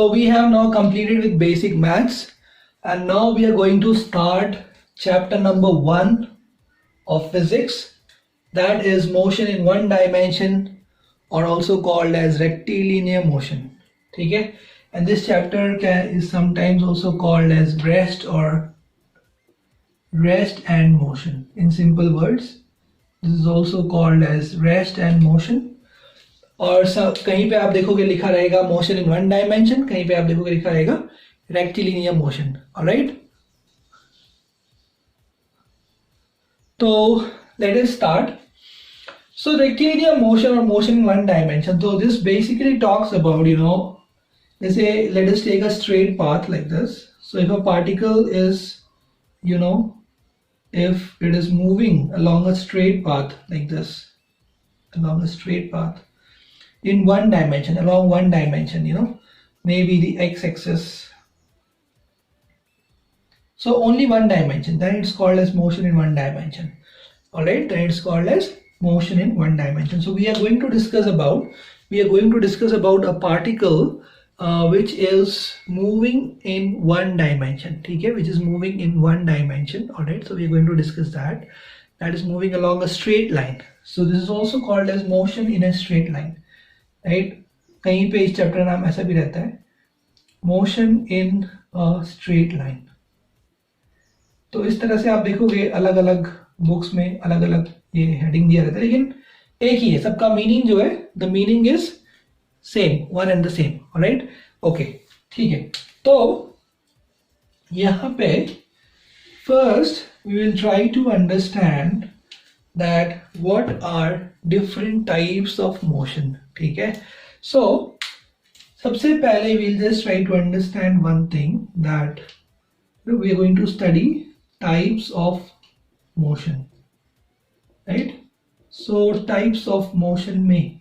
So we have now completed with basic maths, and now we are going to start chapter number 1 of physics, that is motion in one dimension, or also called as rectilinear motion. Okay, and this chapter is sometimes also called as rest or rest and motion. In simple words, this is also called as rest and motion. और सब कहीं पे आप देखोगे लिखा रहेगा motion in one dimension, कहीं पे आप देखोगे लिखा रहेगा रेक्टिलिनियर मोशन. ऑलराइट, तो let us start. So rectilinear motion और मोशन इन वन डायमेंशन, तो दिस बेसिकली टॉक्स अबाउट जैसे let us take a straight path like this. So if a particle is if it is moving along a straight path like this, along a straight path in one dimension, along one dimension, maybe the x-axis, so only one dimension, then it's called as motion in one dimension. All right, then it's called as motion in one dimension. So we are going to discuss about a particle which is moving in one dimension. Okay, which is moving in one dimension. All right, so we are going to discuss that is moving along a straight line. So this is also called as motion in a straight line, right? कहीं पे इस chapter नाम ऐसा भी रहता है, motion in a straight line. तो इस तरह से आप देखोगे अलग अलग बुक्स में अलग अलग ये हेडिंग दिया रहता है, लेकिन एक ही है सबका मीनिंग. जो है the meaning is same, one and the same. Alright, okay, ठीक है. तो यहाँ पे first we will try to understand that what are different types of motion. ठीक है, सो सबसे पहले we will just try to understand one thing, that we are going to study types of motion. Right, so types of motion में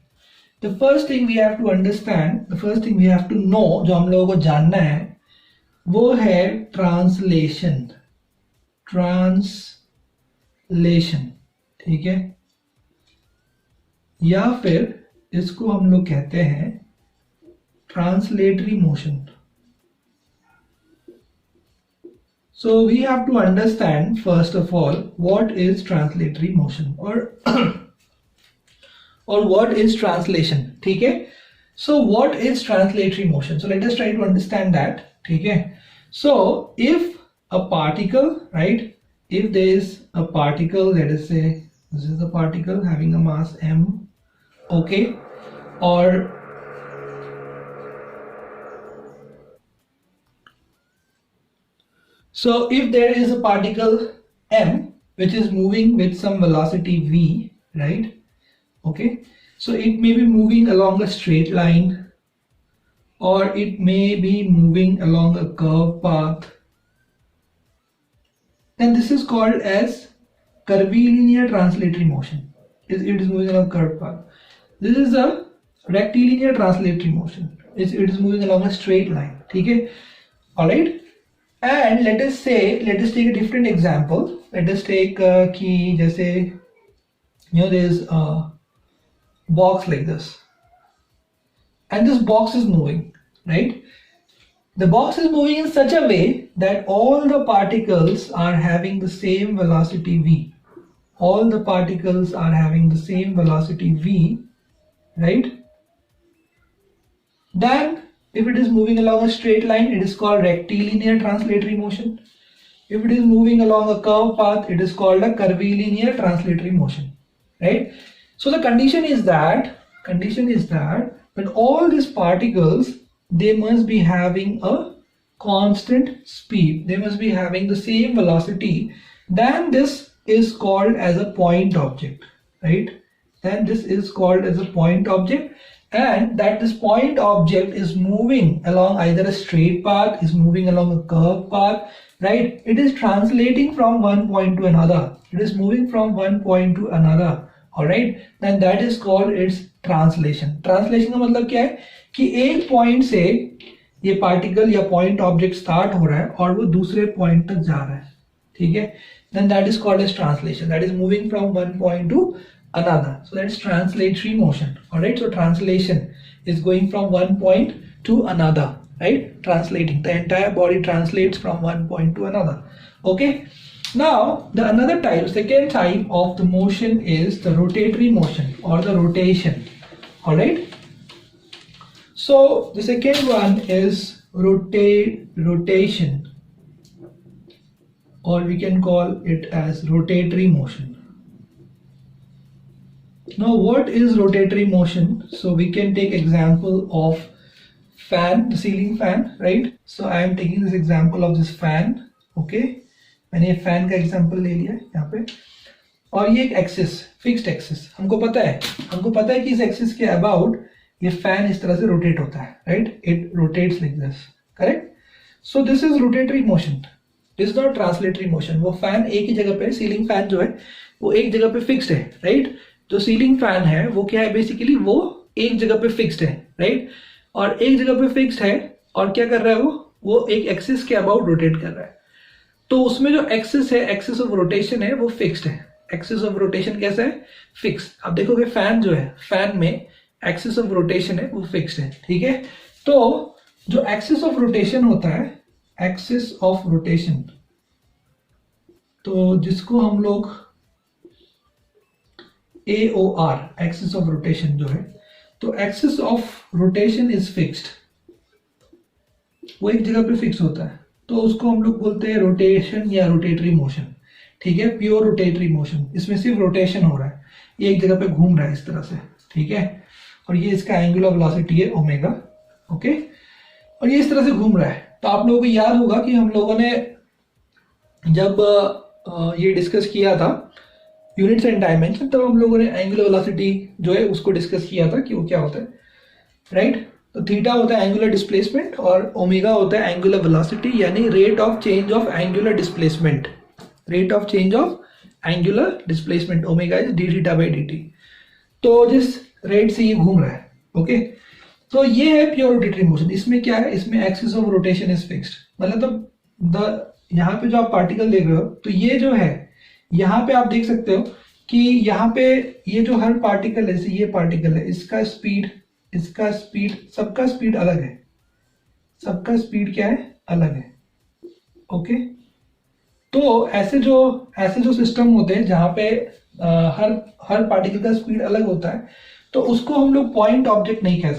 the first thing we have to understand, the first thing we have to know, जो हम लोगों को जानना है, वो है translation. Translation, ठीक है, या फिर इसको हम लोग कहते हैं translatory motion. So we have to understand first of all what is translatory motion or what is translation. ठीक है, so what is translatory motion? So let us try to understand that. ठीक है, so if a particle, right, if there is a particle, let us say this is a particle having a mass m, okay, or so if there is a particle m which is moving with some velocity v, right, okay, so it may be moving along a straight line, or it may be moving along a curved path, then this is called as curvilinear translatory motion. It is moving along a curved path. This is a rectilinear translatory motion. It is moving along a straight line. ठीक है, all right. And let us take a different example. Let us take कि जैसे there is a box like this, and this box is moving, right? The box is moving in such a way that all the particles are having the same velocity v. All the particles are having the same velocity v, right? Then if it is moving along a straight line, it is called rectilinear translatory motion. If it is moving along a curved path, it is called a curvilinear translatory motion, right? So the condition is that when all these particles, they must be having a constant speed, they must be having the same velocity, then this is called as a point object, right? Then this is called as a point object, and that this point object is moving along either a straight path, is moving along a curved path, right? It is translating from one point to another, it is moving from one point to another. All right, then that is called its translation. Translation का मतलब क्या है कि एक point से ये particle या point object start हो रहा है और वो दूसरे पॉइंट तक जा रहा है. ठीक है, then that is called as translation. That is moving from one point to another. So that is translatory motion. All right, so translation is going from one point to another, right? Translating, the entire body translates from one point to another. Okay, now the another type, second type of the motion is the rotatory motion or the rotation. All right, so the second one is rotation, or we can call it as rotatory motion. Now what is rotatory motion? So we can take example of fan, the ceiling fan, right? So I am taking this example of this fan. Okay, मैंने fan का example ले लिया यहाँ पे, और ये एक axis, fixed axis, हमको पता है कि इस एक्सिस के अबाउट ये फैन इस तरह से रोटेट होता है, right? It rotates like this, correct? So this is rotatory motion, this is not translatory motion. वो फैन एक ही जगह पे, सीलिंग फैन जो है वो एक जगह पे फिक्स्ड है, राइट? जो सीलिंग फैन है वो क्या है, बेसिकली वो एक जगह पे फिक्स्ड है, राइट? और एक जगह पे फिक्स्ड है और क्या कर रहा है वो एक एक्सिस के अबाउट रोटेट कर रहा है. तो उसमें जो एक्सिस है, एक्सिस ऑफ रोटेशन है, वो फिक्स्ड है. एक्सिस ऑफ रोटेशन कैसा है? फिक्स. आप देखोगे फैन जो है, फैन में एक्सिस ऑफ रोटेशन है वो फिक्स्ड है, ठीक है? तो जो एक्सिस ऑफ रोटेशन होता है, एक्सिस ऑफ रोटेशन, तो जिसको हम लोग AOR, एक्सिस ऑफ रोटेशन जो है, तो axis of rotation is fixed, वो एक जगह पे फिक्स होता है, तो उसको हम लोग बोलते हैं रोटेशन या रोटेटरी मोशन, ठीक है? प्योर रोटेटरी मोशन, इसमें सिर्फ रोटेशन हो रहा है, ये एक जगह पे घूम रहा है इस तरह से, ठीक है? और ये इसका एंगुलर वेलोसिटी है ओमेगा, ओके? और ये इस तरह से घूम रहा है. तो आप लोगों को याद होगा कि हम लोगों ने जब ये डिस्कस किया था यूनिट्स एंड डायमेंशन, तब हम लोगों ने एंगुलर वेलोसिटी जो है उसको डिस्कस किया था कि वो क्या होता है, राइट? तो थीटा होता है एंगुलर डिस्प्लेसमेंट और ओमेगा होता है एंगुलर वेलोसिटी, यानी rate of change of angular displacement. Rate of change of angular displacement, omega is D theta by D T. तो जिस रेट से ये घूम रहा है, ओके? तो ये है प्योर रोटेटरी मोशन. इसमें क्या है, इसमें axis of rotation is fixed, मतलब यहाँ पे जो आप पार्टिकल देख रहे हो, तो ये जो है यहाँ पे आप देख सकते हो कि यहाँ पे ये जो हर पार्टिकल है, जैसे ये पार्टिकल है, इसका स्पीड, सबका स्पीड अलग है. सबका स्पीड क्या है, अलग है, ओके? तो ऐसे जो सिस्टम होते हैं जहाँ पे हर पार्टिकल का स्पीड अलग होता है, तो उसको हम लोग पॉइंट ऑब्जेक्ट नहीं कह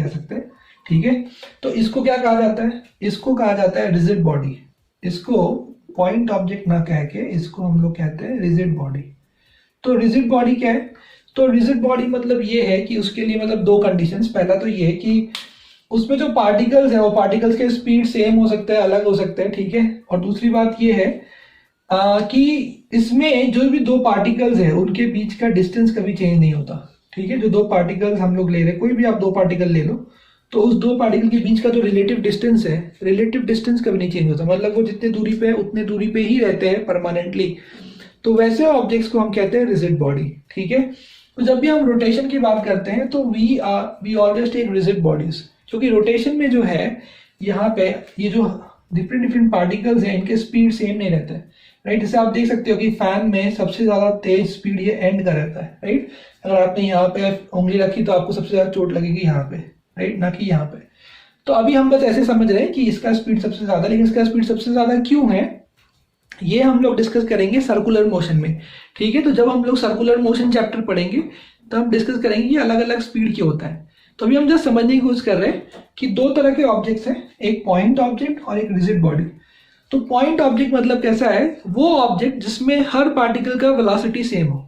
सकते, ठीक है? तो इसको क्या कहा जाता है, इसको कहा जाता है रिजिड बॉडी. इसको पॉइंट ऑब्जेक्ट ना कह के इसको हम लोग कहते हैं रिजिड बॉडी. तो रिजिड बॉडी क्या है? तो रिजिड बॉडी मतलब ये है कि उसके लिए मतलब दो कंडीशंस. पहला तो ये है कि उसमें जो पार्टिकल्स है वो पार्टिकल्स के स्पीड सेम हो सकते हैं, अलग हो सकते हैं, ठीक है? और दूसरी बात ये है कि इसमें जो भी दो पार्टिकल्स है उनके बीच का डिस्टेंस कभी चेंज नहीं होता, ठीक है? जो दो पार्टिकल्स हम लोग ले रहे हैं, कोई भी आप दो पार्टिकल ले लो, तो उस दो पार्टिकल के बीच का जो रिलेटिव डिस्टेंस है, रिलेटिव डिस्टेंस कभी नहीं चेंज होता, मतलब वो जितने दूरी पे है उतने दूरी पे ही रहते हैं परमानेंटली. तो वैसे ऑब्जेक्ट्स को हम कहते हैं रिजिड बॉडी, ठीक है? तो जब भी हम रोटेशन की बात करते हैं तो we always take rigid bodies, क्योंकि रोटेशन में जो है यहाँ पे ये जो डिफरेंट पार्टिकल्स हैं इनके स्पीड सेम नहीं रहते, राइट? जैसे आप देख सकते हो कि फैन में सबसे ज्यादा तेज स्पीड ये एंड का रहता है, राइट? अगर आपने यहाँ पे उंगली रखी तो आपको सबसे ज्यादा चोट लगेगी यहाँ पे, राइट? ना कि यहाँ पे. तो अभी हम बस ऐसे समझ रहे हैं कि इसका स्पीड सबसे ज्यादा, लेकिन इसका स्पीड सबसे ज्यादा क्यों है ये हम लोग डिस्कस करेंगे सर्कुलर मोशन में, ठीक है? तो जब हम लोग सर्कुलर मोशन चैप्टर पढ़ेंगे तो हम डिस्कस करेंगे कि अलग अलग स्पीड क्यों होता है. तो अभी हम जस्ट समझने की कोशिश कर रहे हैं कि दो तरह के ऑब्जेक्ट्स हैं, एक पॉइंट ऑब्जेक्ट और एक रिजिड बॉडी. तो पॉइंट ऑब्जेक्ट मतलब कैसा है, वो ऑब्जेक्ट जिसमें हर पार्टिकल का वेलोसिटी सेम हो,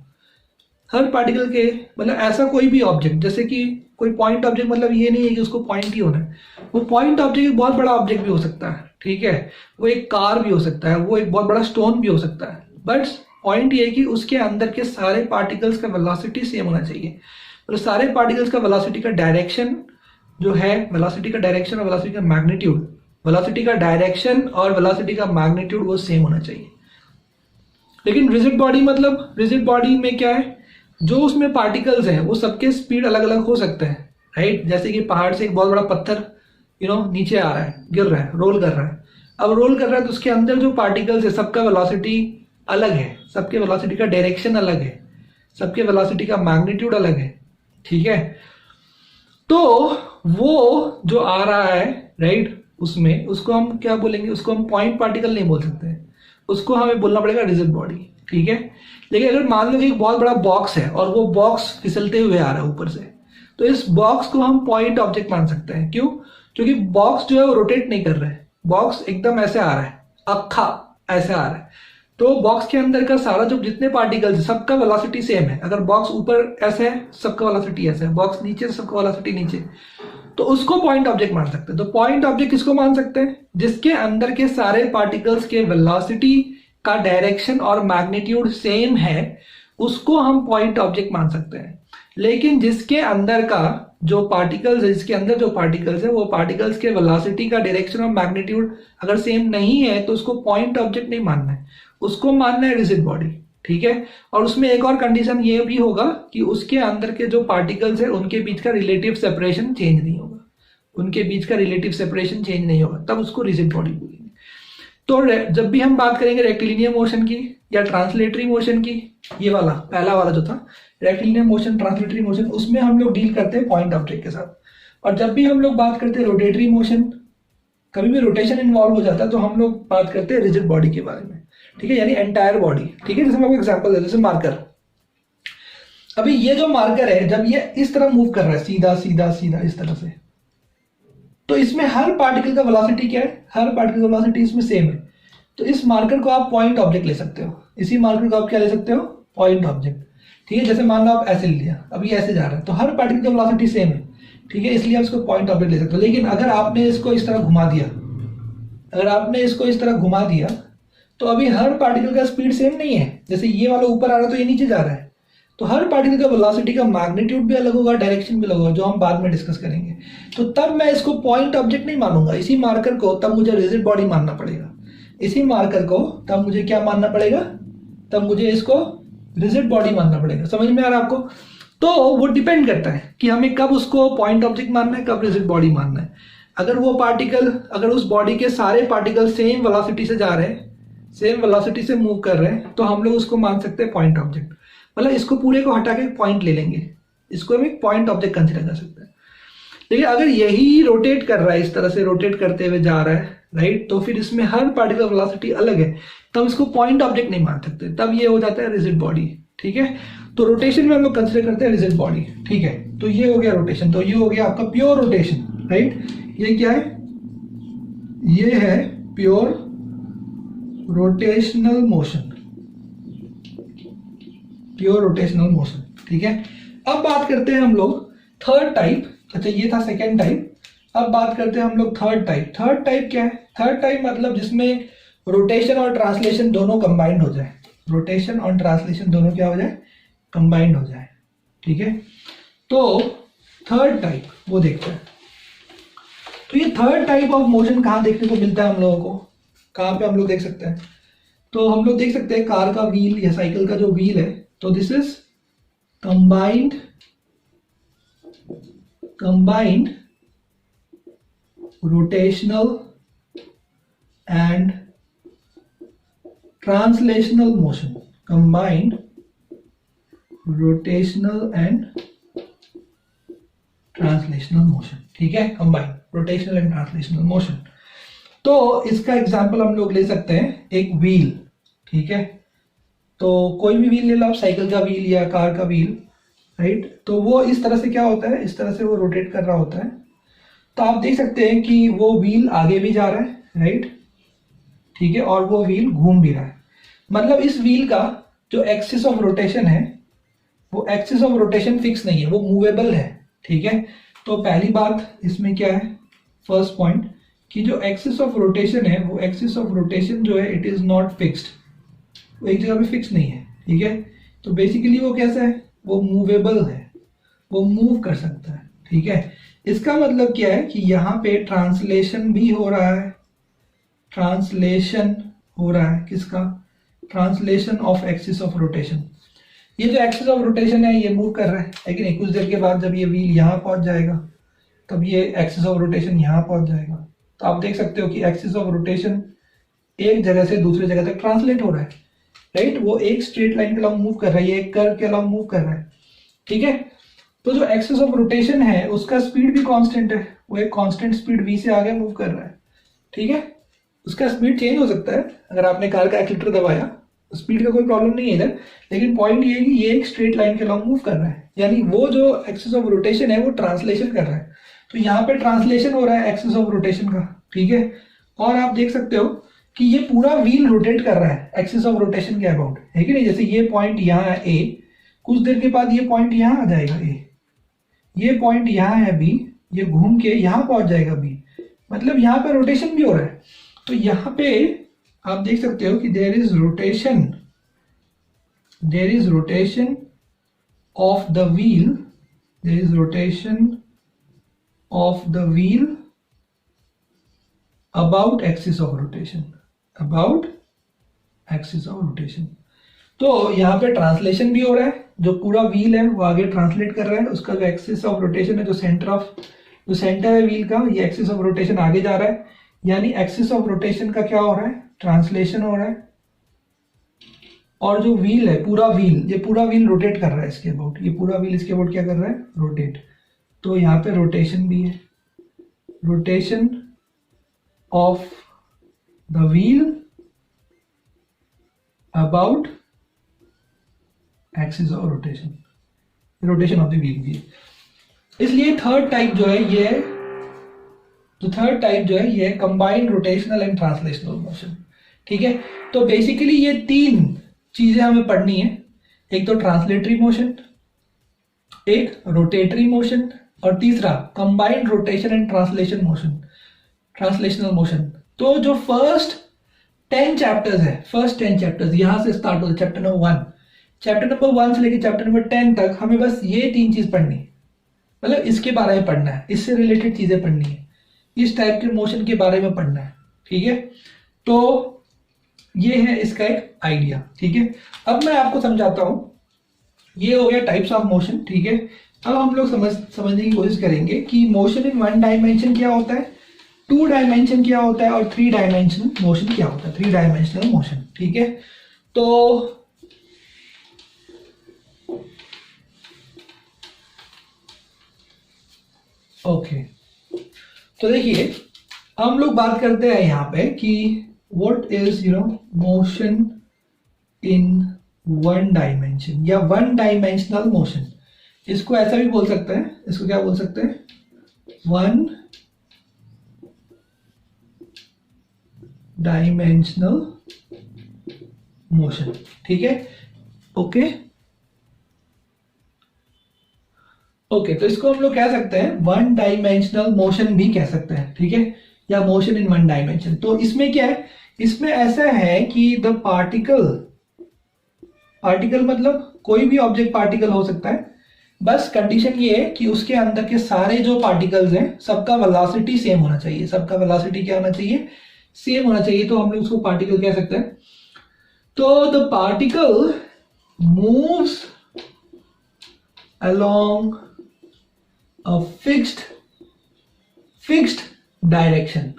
हर पार्टिकल के, मतलब ऐसा कोई भी ऑब्जेक्ट, जैसे कि कोई पॉइंट ऑब्जेक्ट मतलब ये नहीं है कि उसको पॉइंट ही होना है, वो पॉइंट ऑब्जेक्ट एक बहुत बड़ा ऑब्जेक्ट भी हो सकता है, ठीक है? वो एक कार भी हो सकता है, वो एक बहुत बड़ा स्टोन भी हो सकता है, बट पॉइंट ये है कि उसके अंदर के सारे पार्टिकल्स का वेलोसिटी सेम होना चाहिए. और सारे पार्टिकल्स का वेलोसिटी का डायरेक्शन जो है, वेलोसिटी का डायरेक्शन और वेलोसिटी का मैग्नीट्यूड, वेलोसिटी का डायरेक्शन और वेलोसिटी का मैग्नीट्यूड वो सेम होना चाहिए. लेकिन रिजिड बॉडी मतलब, रिजिड बॉडी में क्या है, जो उसमें पार्टिकल्स हैं वो सबके स्पीड अलग अलग हो सकते हैं, राइट? जैसे कि पहाड़ से एक बहुत बड़ा पत्थर नीचे आ रहा है, गिर रहा है, रोल कर रहा है. अब रोल कर रहा है तो उसके अंदर जो पार्टिकल्स है सबका वेलोसिटी अलग है, सबके वेलोसिटी का डायरेक्शन अलग है, सबके वेलोसिटी का मैग्नीट्यूड अलग है, ठीक है? तो वो जो आ रहा है राइट, उसमें उसको हम क्या बोलेंगे, उसको हम पॉइंट पार्टिकल नहीं बोल सकते, उसको हमें बोलना पड़ेगा रिजिड बॉडी, ठीक है। लेकिन अगर मान लो कि एक बहुत बड़ा बॉक्स है और वो बॉक्स फिसलते हुए आ रहा है ऊपर से, तो इस बॉक्स को हम पॉइंट ऑब्जेक्ट मान सकते हैं। क्यों? क्योंकि बॉक्स जो है वो रोटेट नहीं कर रहा है, बॉक्स एकदम ऐसे आ रहा है, अक्खा ऐसे आ रहा है। तो बॉक्स के अंदर का सारा जो जितने पार्टिकल्स है सबका वेलोसिटी सेम है। अगर बॉक्स ऊपर ऐसे है सबका वेलोसिटी ऐसे है, बॉक्स नीचे सबका वेलोसिटी नीचे, तो उसको पॉइंट ऑब्जेक्ट मान सकते हैं। तो पॉइंट ऑब्जेक्ट किसको मान सकते हैं? जिसके अंदर के सारे पार्टिकल्स के वेलोसिटी का डायरेक्शन और मैग्नीट्यूड सेम है, उसको हम पॉइंट ऑब्जेक्ट मान सकते हैं। लेकिन जिसके अंदर का जो पार्टिकल्स है, जिसके अंदर जो पार्टिकल्स है वो पार्टिकल्स के वेलोसिटी का डायरेक्शन और मैग्नीट्यूड अगर सेम नहीं है तो उसको पॉइंट ऑब्जेक्ट नहीं मानना है, उसको मानना है रिजिड बॉडी, ठीक है। और उसमें एक और कंडीशन ये भी होगा कि उसके अंदर के जो पार्टिकल्स है उनके बीच का रिलेटिव सेपरेशन चेंज नहीं होगा, उनके बीच का रिलेटिव सेपरेशन चेंज नहीं होगा, तब उसको रिजिड बॉडी बोलेंगे। तो जब भी हम बात करेंगे रेक्टिलिनियर मोशन की या ट्रांसलेटरी मोशन की, ये वाला पहला वाला जो था रेक्टिलिनियर मोशन, ट्रांसलेटरी मोशन, उसमें हम लोग डील करते हैं पॉइंट ऑब्जेक्ट के साथ। और जब भी हम लोग बात करते हैं रोटेटरी मोशन, कभी भी रोटेशन इन्वॉल्व हो जाता है, तो हम लोग बात करते हैं रिजिड बॉडी के बारे में, ठीक है, यानी एंटायर बॉडी, ठीक है। जैसे मैं आपको एग्जांपल देता हूं, जैसे मार्कर। अभी ये जो मार्कर है जब ये इस तरह मूव कर रहा है, सीधा सीधा सीधा इस तरह से, तो इसमें हर पार्टिकल का वेलोसिटी क्या है? हर पार्टिकल का वेलोसिटी इसमें सेम है। तो इस मार्कर को आप पॉइंट ऑब्जेक्ट ले सकते हो, इसी मार्कर को आप क्या ले सकते हो? पॉइंट ऑब्जेक्ट, ठीक है। जैसे मान लो आप ऐसे लिया, अभी ऐसे जा रहा है, तो हर पार्टिकल का वेलोसिटी सेम है, ठीक है, इसलिए आप इसको पॉइंट ऑब्जेक्ट ले सकते हो। लेकिन अगर आपने इसको इस तरह घुमा दिया, अगर आपने इसको इस तरह घुमा दिया, तो अभी हर पार्टिकल का स्पीड सेम नहीं है। जैसे ये वाला ऊपर आ रहा है तो ये नीचे जा रहा है, तो हर पार्टिकल का वेलोसिटी का मैग्नीट्यूड भी अलग होगा, डायरेक्शन भी अलग होगा, जो हम बाद में डिस्कस करेंगे। तो तब मैं इसको पॉइंट ऑब्जेक्ट नहीं मानूंगा, इसी मार्कर को तब मुझे रिजिड बॉडी मानना पड़ेगा। इसी मार्कर को तब मुझे क्या मानना पड़ेगा? तब मुझे इसको रिजिड बॉडी मानना पड़ेगा। समझ में आ रहा है आपको? तो वो डिपेंड करता है कि हमें कब उसको पॉइंट ऑब्जेक्ट मानना है, कब रिजिड बॉडी मानना है। अगर वो पार्टिकल, अगर उस बॉडी के सारे पार्टिकल सेम वेलोसिटी से जा रहे हैं, सेम वेलोसिटी से मूव कर रहे हैं, तो हम लोग उसको मान सकते हैं पॉइंट ऑब्जेक्ट। मतलब इसको पूरे को हटा के पॉइंट ले लेंगे, इसको हम एक पॉइंट ऑब्जेक्ट कंसिडर कर सकते हैं। लेकिन अगर यही रोटेट कर रहा है, इस तरह से रोटेट करते हुए जा रहा है, राइट, तो फिर इसमें हर पार्टिकल वेलोसिटी अलग है, तब इसको पॉइंट ऑब्जेक्ट नहीं मान सकते, तब ये हो जाता है रिजिड बॉडी, ठीक है। तो रोटेशन में हम लोग कंसिडर करते हैं रिजिड बॉडी, ठीक है। तो ये हो गया रोटेशन, तो ये हो गया आपका प्योर रोटेशन, राइट। ये क्या है? ये है pure rotational motion, pure rotational motion, ठीक है। अब बात करते हैं हम लोग थर्ड टाइप। अच्छा, ये था सेकेंड टाइप। अब बात करते हैं हम लोग थर्ड टाइप। थर्ड टाइप क्या है? थर्ड टाइप मतलब जिसमें रोटेशन और ट्रांसलेशन दोनों कंबाइंड हो जाए, रोटेशन और ट्रांसलेशन दोनों क्या हो जाए? कंबाइंड हो जाए, ठीक है। तो थर्ड टाइप वो देखते हैं। तो ये थर्ड टाइप ऑफ मोशन कहाँ देखने को मिलता है हम लोगों को? कहाँ पे हम लोग देख सकते हैं? तो हम लोग देख सकते हैं कार का व्हील या साइकिल का जो व्हील है, तो this is combined rotational and translational motion, combined rotational and translational motion, ठीक है, combined rotational and translational motion. तो इसका एग्जांपल हम लोग ले सकते हैं एक व्हील, ठीक है। तो कोई भी व्हील ले लो आप, साइकिल का व्हील या कार का व्हील, राइट। तो वो इस तरह से क्या होता है? इस तरह से वो रोटेट कर रहा होता है। तो आप देख सकते हैं कि वो व्हील आगे भी जा रहा है, राइट, ठीक है, और वो व्हील घूम भी रहा है। मतलब इस व्हील का जो एक्सिस ऑफ रोटेशन है, वो एक्सिस ऑफ रोटेशन फिक्स नहीं है, वो मूवेबल है, ठीक है। तो पहली बात इसमें क्या है? फर्स्ट पॉइंट कि जो एक्सिस ऑफ रोटेशन है, वो एक्सिस ऑफ रोटेशन जो है इट इज नॉट फिक्स्ड, वो एक जगह पे फिक्स नहीं है, ठीक है। तो बेसिकली वो कैसा है? वो मूवेबल है, वो मूव कर सकता है, ठीक है। इसका मतलब क्या है कि यहाँ पे ट्रांसलेशन भी हो रहा है, ट्रांसलेशन हो रहा है किसका? Translation of axis of rotation. ये जो एक्सिस ऑफ रोटेशन है ये मूव कर रहा है, लेकिन कुछ देर के बाद जब ये व्हील यहाँ पहुंच जाएगा तब ये एक्सिस ऑफ रोटेशन यहाँ पहुंच जाएगा। तो आप देख सकते हो कि एक्सिस ऑफ रोटेशन एक जगह से दूसरी जगह तक ट्रांसलेट हो रहा है, राइट। वो एक स्ट्रेट लाइन के अलावा मूव कर रहा है, ये एक कर्व के अलावा मूव कर रहा है, ठीक है। तो जो एक्सिस ऑफ रोटेशन है उसका स्पीड भी कांस्टेंट है, वो एक कांस्टेंट स्पीड v से आगे मूव कर रहा है, ठीक है। उसका स्पीड चेंज हो सकता है, अगर आपने कार का एक्सीलरेटर दबाया स्पीड का कोई प्रॉब्लम नहीं है इधर, लेकिन पॉइंट ये है कि ये एक स्ट्रेट लाइन के लॉन्ग मूव कर रहा है, यानी वो जो एक्सिस ऑफ रोटेशन है वो ट्रांसलेशन कर रहा है। तो यहाँ पे ट्रांसलेशन हो रहा है एक्सिस ऑफ रोटेशन का, ठीक है। और आप देख सकते हो कि ये पूरा व्हील रोटेट कर रहा है एक्सिस ऑफ रोटेशन के अबाउट, है कि नहीं। जैसे ये पॉइंट यहाँ है ए, कुछ देर के बाद ये पॉइंट यहाँ आ जाएगा ए, ये पॉइंट यहाँ है बी, ये घूम के यहाँ पहुंच जाएगा बी, मतलब यहाँ पे रोटेशन भी हो रहा है। तो यहाँ पे आप देख सकते हो कि there is rotation of the wheel, there is rotation of the wheel about axis of rotation, about axis of rotation. तो यहाँ पे ट्रांसलेशन भी हो रहा है, जो पूरा व्हील है वो आगे ट्रांसलेट कर रहा है, उसका जो एक्सिस ऑफ रोटेशन है, जो सेंटर है व्हील का, ये एक्सिस ऑफ रोटेशन आगे जा रहा है, यानी एक्सिस ऑफ रोटेशन का क्या हो रहा है, ट्रांसलेशन हो रहा है। और जो व्हील है, ये पूरा व्हील रोटेट कर रहा है इसके अबाउट, ये पूरा व्हील इसके अबाउट क्या कर रहा है, रोटेट। तो यहाँ पे रोटेशन भी है, rotation of the wheel about axis of rotation, rotation of the wheel भी है। इसलिए थर्ड टाइप जो है ये combined rotational and translational motion, ठीक है। तो बेसिकली ये तीन चीजें हमें पढ़नी है, एक तो ट्रांसलेटरी मोशन, एक रोटेटरी मोशन, और तीसरा combined rotation and translational motion. तो जो फर्स्ट 10 चैप्टर्स यहां से स्टार्ट होते, चैप्टर नंबर 1 से लेकर चैप्टर नंबर 10 तक हमें बस ये तीन चीज पढ़नी है, मतलब इसके बारे में पढ़ना है, इससे रिलेटेड चीजें पढ़नी है, इस टाइप के मोशन के बारे में पढ़ना है, ठीक है। तो ये है इसका एक आइडिया, ठीक है। अब मैं आपको समझाता हूं, ये हो गया टाइप्स ऑफ मोशन, ठीक है। अब हम लोग समझने की कोशिश करेंगे कि मोशन इन 1 डायमेंशन क्या होता है, 2 डायमेंशन क्या होता है, और 3 डायमेंशनल मोशन क्या होता है, 3 डायमेंशनल मोशन, ठीक है। तो ओके, तो देखिए हम लोग बात करते हैं यहाँ पे कि what is motion in 1 dimension या 1 डायमेंशनल मोशन। इसको ऐसा भी बोल सकते हैं, इसको क्या बोल सकते हैं, 1 डायमेंशनल मोशन, ठीक है। ओके, तो इसको हम लोग कह सकते हैं 1 डायमेंशनल मोशन भी कह सकते हैं, ठीक है, या मोशन इन 1 डायमेंशन। तो इसमें क्या है, इसमें ऐसा है कि द पार्टिकल मतलब कोई भी ऑब्जेक्ट पार्टिकल हो सकता है, बस कंडीशन ये है कि उसके अंदर के सारे जो पार्टिकल्स हैं सबका वेलोसिटी सेम होना चाहिए, सबका वेलोसिटी क्या होना चाहिए, सेम होना चाहिए। तो हम लोग उसको पार्टिकल कह सकते हैं। तो the particle moves along a fixed direction,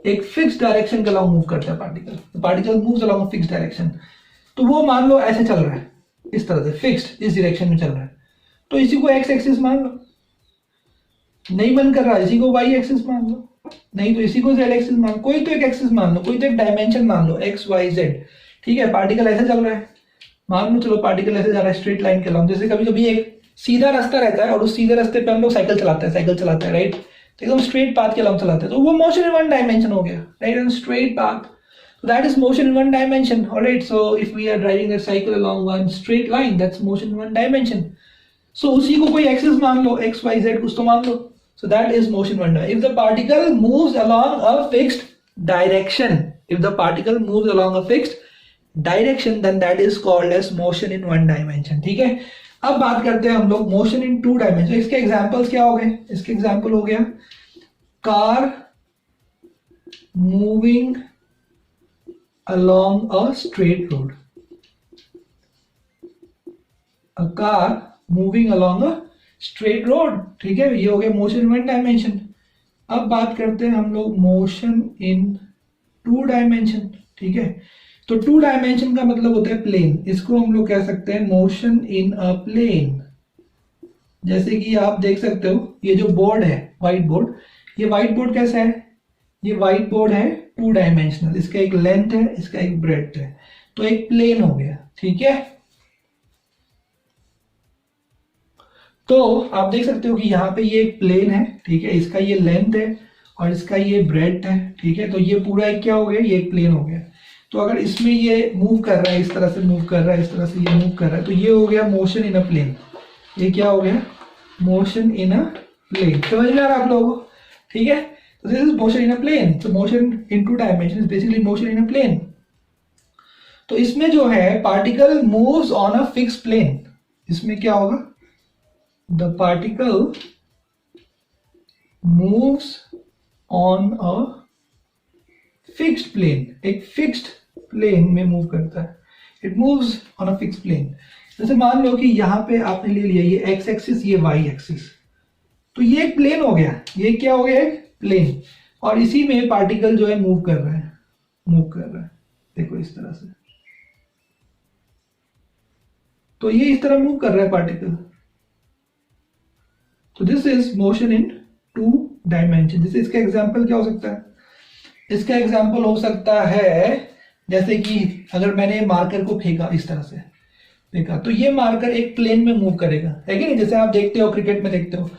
एक फिक्स्ड डायरेक्शन के अलोंग मूव करता है particle. Particle moves along a fixed direction. तो वो मान लो ऐसे चल रहा है, इस तरह से फिक्स्ड, इस डायरेक्शन में चल रहा है, तो इसी को एक्स एक्सिस मान लो, नहीं मन कर रहा इसी को वाई एक्सिस मान लो, नहीं तो इसी को जेड एक्सिस मान लो, कोई तो एक एक्सिस मान लो, कोई तो एक डायमेंशन मान लो, एक्स वाई जेड, ठीक है। पार्टिकल ऐसे चल रहा है, मान लो, चलो पार्टिकल ऐसे जा रहा है स्ट्रेट लाइन के अलोंग। जैसे कभी कभी एक सीधा रास्ता रहता है और उस सीधे रास्ते पे हम लोग साइकिल चलाते हैं राइट, तो एकदम स्ट्रेट पाथ के अलोंग चलाते हैं, तो वो मोशन इन 1 डायमेंशन हो गया, right, on straight path. So that is motion in 1 dimension. Alright, so if we are driving a cycle along one straight line, that's motion in 1 dimension. So उसी को कोई axis मान लो, x, y, z कुछ तो मान लो. So that is motion in 1 dimension. If the particle moves along a fixed direction, then that is called as motion in 1 dimension. ठीक है? अब बात करते हैं हम लोग motion in 2 dimension. इसके examples क्या हो गए? इसके example हो गया car moving along a straight road. A car moving along a straight road, ठीक है, ये हो गया मोशन इन 1 डायमेंशन। अब बात करते हैं हम लोग मोशन इन 2 डायमेंशन, ठीक है। तो 2 डायमेंशन का मतलब होता है प्लेन, इसको हम लोग कह सकते हैं मोशन इन अ प्लेन, जैसे कि आप देख सकते हो ये जो बोर्ड है व्हाइट बोर्ड, ये व्हाइट बोर्ड कैसा है, ये व्हाइट बोर्ड है 2 डायमेंशनल, इसका एक लेंथ है, इसका एक ब्रेड्थ है, तो एक प्लेन हो गया, ठीक है। तो आप देख सकते हो कि यहाँ पे ये एक प्लेन है, ठीक है, इसका ये लेंथ है और इसका ये ब्रेड्थ है, ठीक है, तो ये पूरा एक क्या हो गया, ये एक प्लेन हो गया। तो अगर इसमें ये मूव कर रहा है, इस तरह से मूव कर रहा है, इस तरह से ये मूव कर रहा है, तो ये हो गया मोशन इन अ प्लेन, ये क्या हो गया, मोशन इन अ प्लेन। समझ में आ रहा है आप लोगों को, ठीक है। तो this is motion in a plane, तो motion in 2 dimension is basically motion in a plane. तो इसमें जो है particle moves on a fix plane, इसमें क्या होगा, the particle moves on a fixed plane, एक फिक्स्ड प्लेन में मूव करता है, it moves on a fixed plane. जैसे मान लो कि यहाँ पे आपने ले लिया ये एक्स एक्सिस, ये वाई एक्सिस, तो ये एक प्लेन हो गया, ये क्या हो गया, एक प्लेन, और इसी में पार्टिकल जो है मूव कर रहा है, मूव कर रहा है, देखो इस तरह से, तो ये इस तरह मूव कर रहा है पार्टिकल। तो this is motion in 2 dimension. जैसे इसका एग्जांपल क्या हो सकता है, इसका एग्जांपल हो सकता है जैसे कि अगर मैंने मार्कर को फेंका, इस तरह से फेंका, तो ये मार्कर एक प्लेन में मूव करेगा, है कि नहीं। जैसे आप देखते हो क्रिकेट में, देखते हो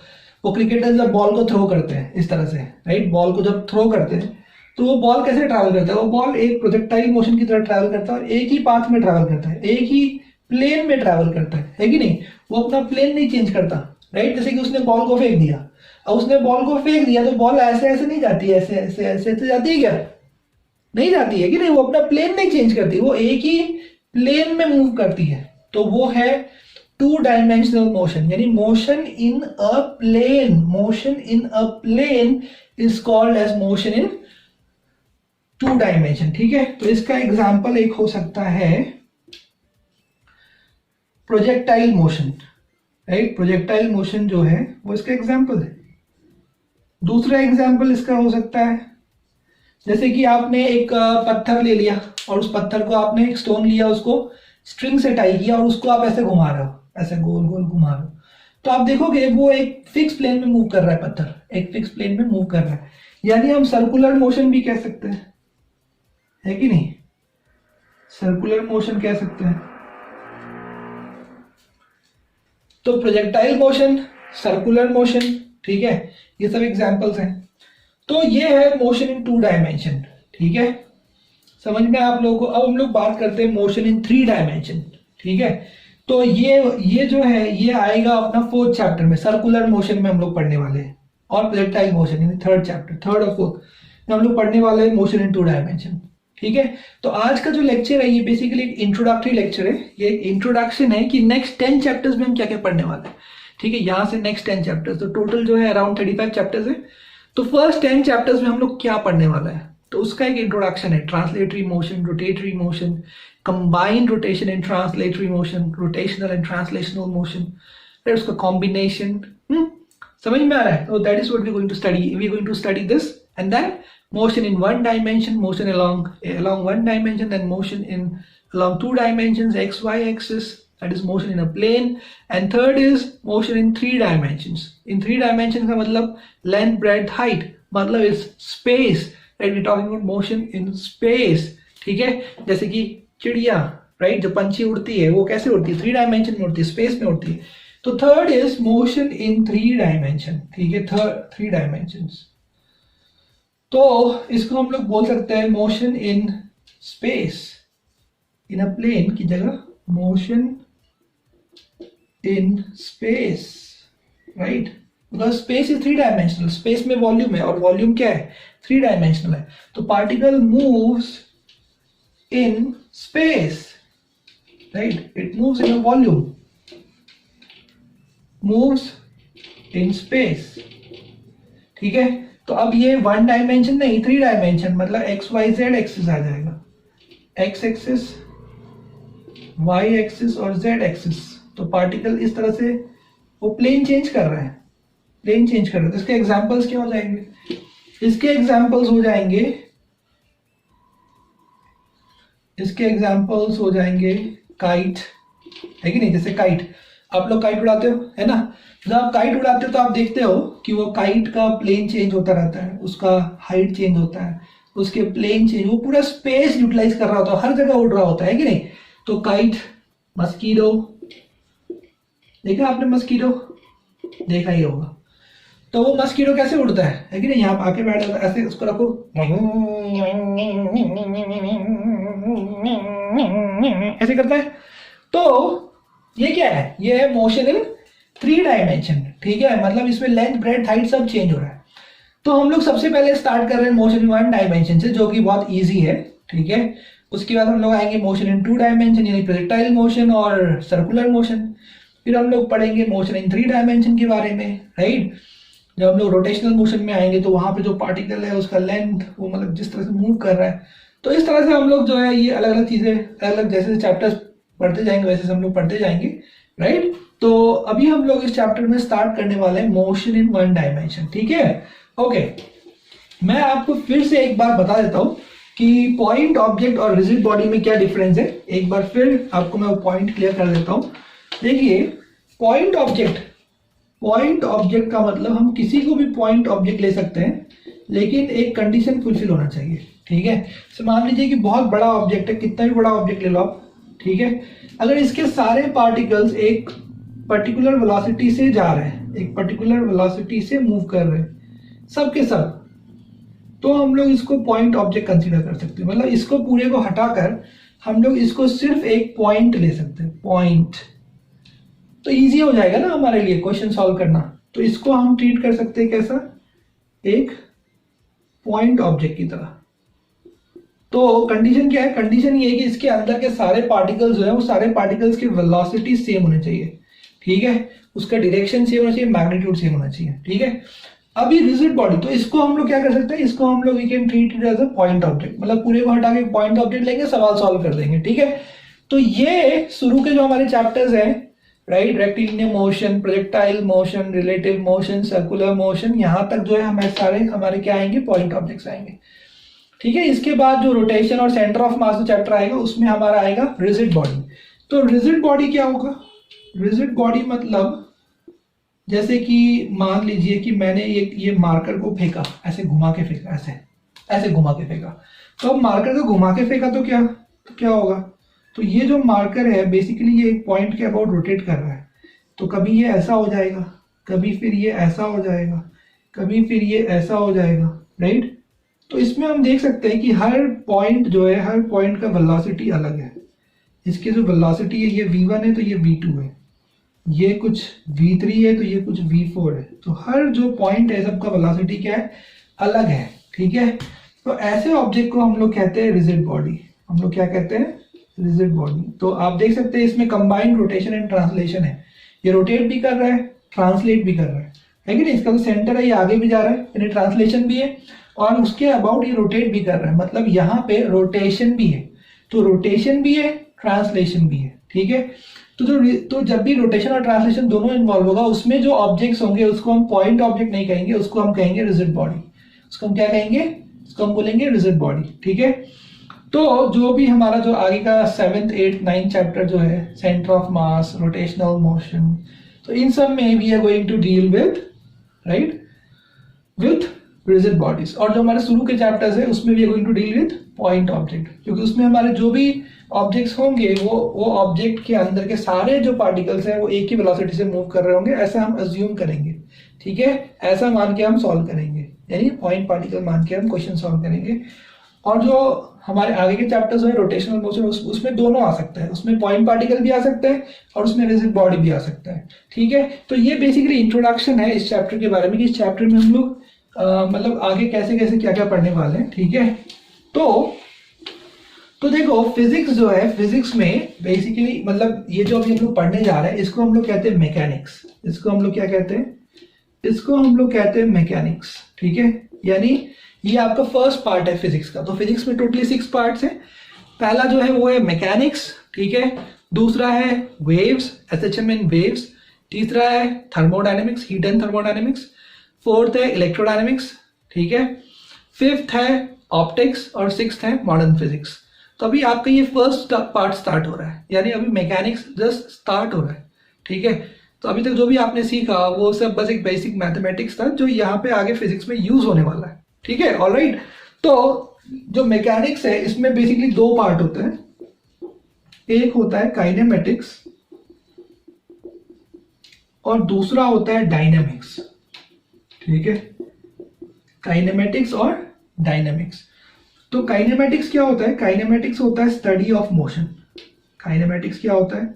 वो क्रिकेटर जब बॉल को थ्रो करते हैं इस तरह से, राइट, बॉल को जब थ्रो करते हैं तो वो बॉल कैसे ट्रैवल करता है, वो बॉल एक प्रोजेक्टाइल मोशन की तरह ट्रैवल करता है और एक ही पाथ में ट्रैवल करता है, एक ही प्लेन में ट्रैवल करता है कि नहीं। वो अपना प्लेन नहीं चेंज करता, राइट। जैसे कि उसने बॉल को फेंक दिया, अब उसने बॉल को फेंक दिया तो बॉल ऐसे ऐसे नहीं जाती है, ऐसे ऐसे ऐसे ऐसे जाती है क्या, नहीं जाती है कि नहीं। वो अपना प्लेन नहीं चेंज करती, वो एक ही प्लेन में मूव करती है, तो वो है 2 डायमेंशनल मोशन, यानी motion in a plane. Motion in a plane is called as motion in 2 dimension, ठीक है। तो इसका एग्जांपल एक हो सकता है projectile motion, right, projectile motion जो है वो इसका एग्जांपल है। दूसरा एग्जांपल इसका हो सकता है जैसे कि आपने एक पत्थर ले लिया और उस पत्थर को आपने एक स्टोन लिया, उसको स्ट्रिंग से टाई किया और उसको आप ऐसे घुमा रहे हो, ऐसे गोल गोल घुमा रहे हो, तो आप देखोगे वो एक फिक्स प्लेन में मूव कर रहा है, पत्थर एक फिक्स प्लेन में मूव कर रहा है, यानी हम सर्कुलर मोशन भी कह सकते हैं, है कि नहीं, सर्कुलर मोशन कह सकते हैं। तो प्रोजेक्टाइल मोशन, सर्कुलर मोशन, ठीक है, ये सब एग्जांपल्स हैं। तो ये है मोशन इन 2 डायमेंशन, ठीक है, समझ में आप लोगों को। अब हम लोग बात करते हैं मोशन इन 3 डायमेंशन, ठीक है। तो ये जो है ये आएगा अपना 4th चैप्टर में, सर्कुलर मोशन में हम लोग पढ़ने वाले हैं, और projectile motion in 3rd chapter, 3rd और 4th में हम लोग पढ़ने वाले हैं मोशन इन 2 डायमेंशन, ठीक है। तो आज का जो लेक्चर है ये बेसिकली एक इंट्रोडक्टरी लेक्चर है, ये एक इंट्रोडक्शन है कि नेक्स्ट 10 चैप्टर्स में हम क्या क्या पढ़ने वाले हैं, ठीक है, यहाँ से नेक्स्ट 10 चैप्टर्स, तो टोटल जो है अराउंड 35 चैप्टर्स है। तो फर्स्ट 10 चैप्टर्स में हम लोग क्या पढ़ने वाला है, तो उसका एक इंट्रोडक्शन है, translatory motion, rotatory motion, combined rotation and translatory motion, rotational and translational motion, फिर उसका कॉम्बिनेशन, समझ में आ रहा है। तो that is what we going to study, we going to study this, and then motion in 1 dimension, motion along 1 dimension, then motion in along 2 dimensions, x y axis, that is motion in a plane, and third is motion in 3 dimensions. In 3 dimensions का मतलब length, breadth, height, मतलब is space, right, we talking about motion in space, ठीक है। जैसे कि चिड़िया, right, जो पंछी उड़ती है वो कैसे उड़ती है, 3 डायमेंशन में उड़ती है, स्पेस में उड़ती है। तो third is motion in 3 dimension, ठीक है, 3 डायमेंशंस। तो इसको हम लोग बोल सकते हैं motion in space, in a plane की जगह motion in space, right, because space is 3 dimensional, space में वॉल्यूम है और वॉल्यूम क्या है, 3 डायमेंशनल है। तो particle moves in space, right, it moves in a volume, moves in space, ठीक है। तो अब ये 1 डायमेंशन नहीं, 3 डायमेंशन, मतलब एक्स वाई जेड एक्सिस आ जाएगा, एक्स एक्सिस, वाई एक्सिस और जेड एक्सिस। तो पार्टिकल इस तरह से वो प्लेन चेंज कर रहा है, प्लेन चेंज कर रहा है। तो इसके एग्जांपल्स क्या हो जाएंगे, इसके एग्जांपल्स हो जाएंगे, इसके एग्जांपल्स हो जाएंगे काइट, है कि नहीं, जैसे काइट, आप लोग काइट उड़ाते हो, है ना, जब आप काइट उड़ाते हो तो आप देखते हो कि वो काइट का प्लेन चेंज होता रहता है, उसका हाइट चेंज होता है, उसके प्लेन चेंज, वो पूरा स्पेस यूटिलाइज कर रहा होता है, हर जगह उड़ रहा होता है कि नहीं। तो काइट, मस्कीटो, देखा आपने मस्कीटो, देखा ही होगा। तो वो मस्कीटो कैसे उड़ता है कि नहीं, यहाँ आके बैठ जाता है, ऐसे उसको रखो, ऐसे करता है। तो ये क्या है, ये है मोशन इन 3 डायमेंशन, ठीक है। मतलब इसमें लेंथ, ब्रेड्थ, हाइट सब चेंज हो रहा है। तो हम लोग सबसे पहले स्टार्ट कर रहे हैं मोशन इन 1 डायमेंशन से, जो कि बहुत इजी है, ठीक है। उसके बाद हम लोग आएंगे मोशन इन 2 डायमेंशन, यानी प्रोजेक्टाइल मोशन और सर्कुलर मोशन। फिर हम लोग पढ़ेंगे मोशन इन 3 डायमेंशन के बारे में, राइट। जब हम लोग रोटेशनल मोशन में आएंगे तो वहां पे जो पार्टिकल है उसका लेंथ, वो मतलब जिस तरह से मूव कर रहा है, तो इस तरह से हम लोग जो है ये अलग अलग चीजें, अलग अलग जैसे चैप्टर्स पढ़ते जाएंगे वैसे हम लोग पढ़ते जाएंगे, राइट। तो अभी हम लोग इस चैप्टर में स्टार्ट करने वाले हैं मोशन इन 1 डायमेंशन, ठीक है। ओके, मैं आपको फिर से एक बार बता देता हूँ कि पॉइंट ऑब्जेक्ट और रिजिड बॉडी में क्या डिफरेंस है। एक बार फिर आपको मैं पॉइंट क्लियर कर देता हूँ। देखिए, पॉइंट ऑब्जेक्ट का मतलब हम किसी को भी पॉइंट ऑब्जेक्ट ले सकते हैं, लेकिन एक कंडीशन फुलफिल होना चाहिए, ठीक है। तो मान लीजिए कि बहुत बड़ा ऑब्जेक्ट है, कितना भी बड़ा ऑब्जेक्ट ले लो आप, ठीक है। अगर इसके सारे पार्टिकल्स एक पर्टिकुलर वेलोसिटी से जा रहे हैं, एक पर्टिकुलर वेलोसिटी से मूव कर रहे हैं, सब के सब, तो हम लोग इसको पॉइंट ऑब्जेक्ट कंसीडर कर सकते हैं। मतलब इसको पूरे को हटाकर हम लोग इसको सिर्फ एक पॉइंट ले सकते हैं, पॉइंट। तो इजी हो जाएगा ना हमारे लिए क्वेश्चन सॉल्व करना। तो इसको हम ट्रीट कर सकते हैं कैसा, एक पॉइंट ऑब्जेक्ट की तरह। तो कंडीशन क्या है, कंडीशन ये है कि इसके अंदर के सारे पार्टिकल्स जो है वो सारे पार्टिकल्स की वेलोसिटी सेम होनी चाहिए, ठीक है। उसका डायरेक्शन सेम होना चाहिए, मैग्नीट्यूड सेम होना चाहिए, ठीक है। अभी रिजिड बॉडी, तो इसको हम लोग क्या कर सकते हैं, इसको हम लोग we can treat it as a point object. मतलब पूरे को हटा के पॉइंट ऑब्जेक्ट लेंगे, सवाल सॉल्व कर देंगे, ठीक है। तो ये शुरू के जो हमारे चैप्टर्स हैं, right, rectilinear motion, projectile motion, relative motion, circular motion, यहाँ तक जो है हमारे क्या आएंगे, पॉइंट ऑब्जेक्ट्स आएंगे, ठीक है। इसके बाद जो रोटेशन और सेंटर ऑफ मास चैप्टर आएगा उसमें हमारा आएगा रिजिड बॉडी। तो रिजिड बॉडी क्या होगा, रिजिड बॉडी मतलब जैसे कि मान लीजिए कि मैंने ये मार्कर को फेंका, ऐसे घुमा के फेंका, ऐसे घुमा के फेंका। तो अब मार्कर को घुमा के फेंका तो क्या होगा, तो ये जो मार्कर है बेसिकली ये एक पॉइंट के अबाउट रोटेट कर रहा है। तो कभी ये ऐसा हो जाएगा, कभी फिर ये ऐसा हो जाएगा, कभी फिर ये ऐसा हो जाएगा, राइट। तो इसमें हम देख सकते हैं कि हर पॉइंट जो है, हर पॉइंट का वेलोसिटी अलग है। इसकी जो वेलोसिटी है ये v1 है, तो ये v2 है, ये कुछ v3 है, तो ये कुछ v4 है। तो हर जो पॉइंट है सबका वेलोसिटी क्या है, अलग है, ठीक है। तो ऐसे ऑब्जेक्ट को हम लोग कहते हैं रिजिड बॉडी। हम लोग क्या कहते हैं, रिजिड बॉडी। तो आप देख सकते हैं इसमें कंबाइंड रोटेशन एंड ट्रांसलेशन है। ये रोटेट भी कर रहा है, ट्रांसलेट भी कर रहा है कि नहीं। इसका जो सेंटर है ये आगे भी जा रहा है, यानी ट्रांसलेशन भी है, और उसके अबाउट ये रोटेट भी कर रहा है। मतलब यहाँ पे रोटेशन भी है, तो रोटेशन भी है, ट्रांसलेशन भी है, ठीक है। तो जब भी रोटेशन और ट्रांसलेशन दोनों इन्वॉल्व होगा, उसमें जो ऑब्जेक्ट्स होंगे उसको हम पॉइंट ऑब्जेक्ट नहीं कहेंगे, उसको हम कहेंगे रिजिड बॉडी। उसको हम क्या कहेंगे, उसको हम बोलेंगे रिजिड बॉडी, ठीक है। तो जो भी हमारा जो आगे का 7th 8th 9th चैप्टर जो है, centre of mass, rotational motion, तो इन सब में we are going to deal with, right, with rigid bodies. और जो हमारे शुरू के चैप्टर्स है उसमें we are going to deal with point object, क्योंकि उसमें हमारे जो भी ऑब्जेक्ट्स होंगे वो ऑब्जेक्ट के अंदर के सारे जो पार्टिकल्स हैं वो एक ही वेलोसिटी से मूव कर रहे होंगे, ऐसा हम अज्यूम करेंगे, ठीक है। ऐसा मान के हम सॉल्व करेंगे, यानी पॉइंट पार्टिकल मान के हम क्वेश्चन सॉल्व करेंगे। और जो हमारे आगे के चैप्टर्स हैं रोटेशनल मोशन, उसमें दोनों आ सकता है, उसमें पॉइंट पार्टिकल भी आ सकता है और उसमें रिजिड बॉडी भी आ सकता है, ठीक है। तो ये बेसिकली इंट्रोडक्शन है इस चैप्टर के बारे में कि इस चैप्टर में हम लोग मतलब आगे कैसे कैसे क्या क्या पढ़ने वाले हैं, ठीक है। तो देखो, फिजिक्स जो है, फिजिक्स में बेसिकली मतलब ये जो अभी हम लोग पढ़ने जा रहे हैं इसको हम लोग कहते हैं मैकेनिक्स। इसको हम लोग क्या कहते हैं, इसको हम लोग कहते हैं मैकेनिक्स, ठीक है। यानी ये आपका फर्स्ट पार्ट है फिजिक्स का। तो फिजिक्स में टोटली 6 पार्ट्स हैं। पहला जो है वो है मैकेनिक्स, ठीक है। दूसरा है वेव्स, एसएचएम इन वेव्स। तीसरा है thermodynamics, heat and thermodynamics. Fourth है इलेक्ट्रोडायनेमिक्स, ठीक है। फिफ्थ है ऑप्टिक्स और सिक्स्थ है मॉडर्न फिजिक्स। तो अभी आपका ये फर्स्ट पार्ट स्टार्ट हो रहा है, यानी अभी मैकेनिक्स जस्ट स्टार्ट हो रहा है, ठीक है। तो अभी तक जो भी आपने सीखा वो सब बस एक बेसिक मैथमेटिक्स था जो यहाँ पे आगे फिजिक्स में यूज होने वाला है, ठीक है, ऑलराइट। तो जो मैकेनिक्स है इसमें बेसिकली दो पार्ट होते हैं, एक होता है काइनेमेटिक्स और दूसरा होता है डायनेमिक्स, ठीक है, काइनेमेटिक्स और डायनेमिक्स। तो काइनेमेटिक्स क्या होता है? काइनेमेटिक्स होता है स्टडी ऑफ मोशन। काइनेमेटिक्स क्या होता है?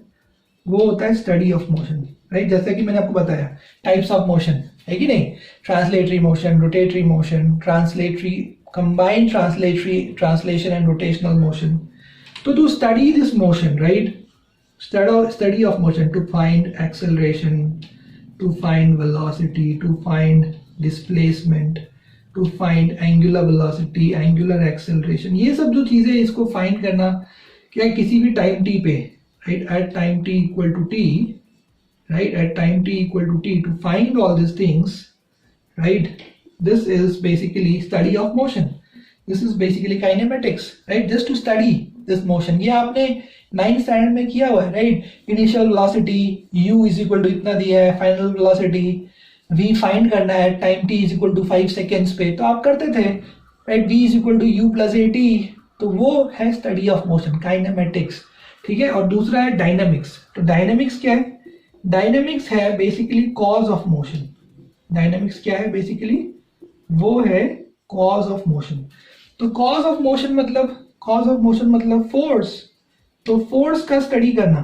वो होता है स्टडी ऑफ मोशन, राइट। जैसे कि मैंने आपको बताया टाइप्स ऑफ मोशन है कि नहीं, translatory motion, rotatory motion, translatory, combined translatory, translation and rotational motion. तो to study this motion, right, study of motion, to find acceleration, to find velocity, to find displacement, to find angular velocity, angular acceleration, ये सब जो चीजें इसको find करना क्या किसी भी टाइम t पे, right, at time t equal to t, right, at time t equal to t, to find all these things, right, this is basically study of motion, this is basically kinematics, right, just to study this motion। ये आपने 9th standard में किया हुआ है, right. Initial velocity u is equal to इतना दिया है, final velocity v find करना है time t is equal to 5 seconds पे, तो आप करते थे, right, v is equal to u plus at, तो वो है स्टडी ऑफ मोशन, काइनेमेटिक्स, ठीक है। और दूसरा है डायनेमिक्स। तो डायनेमिक्स क्या है? डायनेमिक्स है basically cause of motion. Dynamics क्या है बेसिकली? वो है कॉज ऑफ मोशन। तो कॉज ऑफ मोशन मतलब फोर्स। तो फोर्स का स्टडी करना,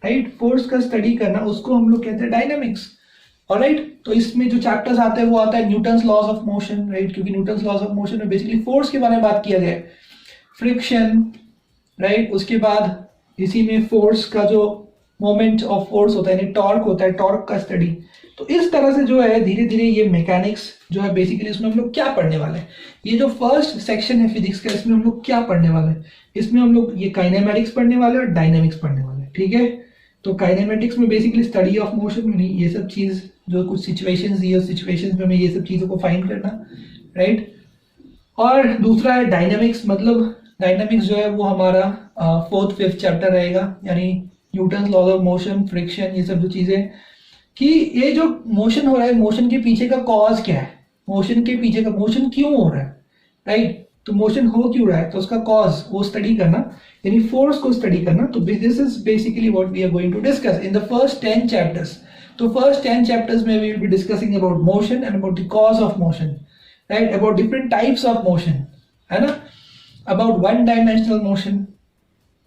राइट, फोर्स का स्टडी करना, उसको हम लोग कहते हैं डायनामिक्स, ऑलराइट। तो इसमें जो चैप्टर्स आते हैं वो आता है Newton's laws of motion, right, क्योंकि न्यूटन्स लॉज ऑफ मोशन में बेसिकली फोर्स के बारे में बात किया गया है, फ्रिक्शन, राइट। उसके बाद इसी में फोर्स का जो मोमेंट ऑफ फोर्स होता है यानी टॉर्क होता है, टॉर्क का स्टडी। तो इस तरह से जो है धीरे धीरे ये मैकेनिक्स जो है बेसिकली इसमें हम लोग क्या पढ़ने वाले हैं, ये जो फर्स्ट सेक्शन है फिजिक्स का, इसमें हम लोग क्या पढ़ने वाले हैं? इसमें हम लोग ये काइनेमेटिक्स पढ़ने वाले हैं और डायनेमिक्स पढ़ने वाले हैं, ठीक है। तो काइनेमेटिक्स में बेसिकली स्टडी ऑफ मोशन, ये सब चीज जो कुछ सिचुएशंस दी है उस सिचुएशंस में हमें ये सब चीजों को फाइंड करना, राइट। और दूसरा है डायनेमिक्स, मतलब डायनेमिक्स जो है वो हमारा 4th 5th चैप्टर रहेगा, यानी Newton's laws of motion, friction, ये सब जो चीजें, कि ये जो मोशन हो रहा है, मोशन के पीछे का कॉज क्या है, मोशन के पीछे का, मोशन क्यों हो रहा है, राइट। तो मोशन हो क्यों रहा है, तो उसका कॉज वो स्टडी करना, यानी फोर्स को स्टडी करना। तो this is basically what we are going to discuss in the first 10 chapters. तो फर्स्ट 10 चैप्टर्स में we will be discussing about motion and about the cause of motion, right, about different types of motion, है ना, about 1 dimensional motion,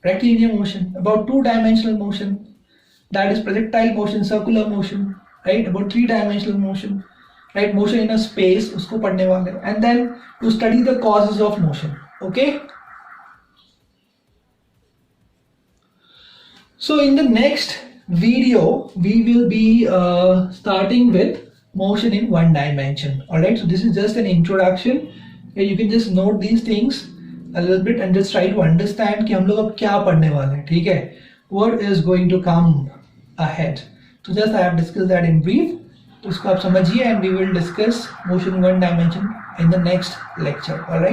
rectilinear motion, about 2 dimensional motion, that is projectile motion, circular motion, right, about 3 dimensional motion, right, motion in a space, उसको पढ़ने वाले, and then to study the causes of motion, okay। So in the next video we will be starting with motion in 1 dimension, alright। So this is just an introduction, you can just note these things a little bit and just try to understand कि हम लोग अब क्या पढ़ने वाले हैं, ठीक है, what is going to come ahead। So just I have discussed that in brief, तो इसको आप समझिए and we will discuss motion in 1 dimension in the next lecture, alright।